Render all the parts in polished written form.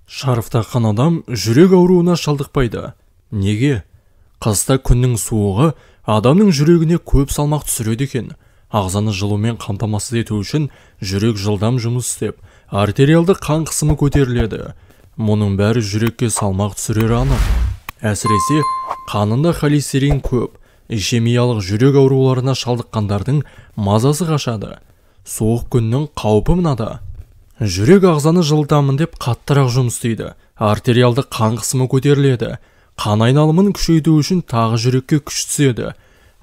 Шарф таққан адам жүрек ауруына шалдықпайды. Неге? Қыста күннің суығы адамның жүрегіне көп салмақ түсіреді екен. Ағзаны жылумен қамтамасыз ету үшін жүрек жылдам жұмыс істеп, артериалды қан қысымы көтеріледі. Мұның бәрі жүрекке салмақ түсірері анық. Әсіресе қанында холестерин көп, ишемиялық жүрек ауруларына шалдыққандардың мазасы қашады. Суық күннің қаупі мынада. Жүрек ағзаны жылытамын деп қаттырақ жұмыс істейді. Артериалды қан қысымы көтеріледі. Қан айналымын күшейту үшін тағы жүрекке күш түседі.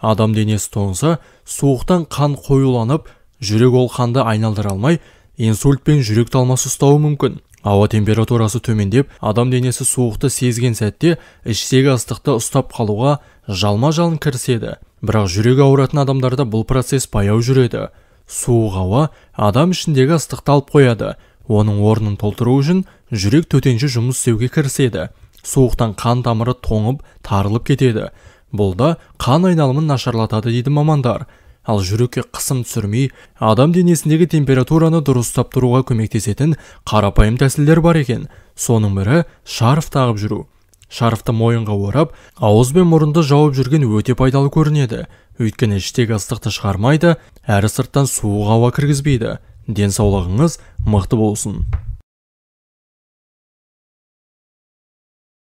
Адам денесі тоңса, суықтан қан қоюланып, жүрек ол қанды айналдыра алмай, инсульт пен жүрек талмасы ұстауы мүмкін. Ауа температурасы төмендеп, адам денесі суықты сезген сәтте іштегі ыстықты ұстап қалуға жалма-жалын кіріседі. Бірақ жүрек ауыратын адамдарда бұл процесс баяу жүреді. Суық ауа адам ішіндегі ыстықты алып қояды. Оның орнын толтыру үшін жүрек төтенше жұмыс істеуге кіріседі. Суықтан қан тамыры тоңып, тарылып кетеді. Бұл да қан айналымын нашарлатады дейді мамандар. Ал жүрекке қысым түсірмей, адам денесіндегі температураны дұрыстап тұруға көмектесетін қарапайым тәсілдер бар екен. Соның бірі шарф тағып жүру. Шарфты мойынға орап, ауыз бен мұрынды жауып жүрген өте пайдалы көрінеді. Өйткені іштегі ыстықты шығармайды, әрі сырттан суық ауа кіргізбейді. Денсаулығыңыз мықты болсын.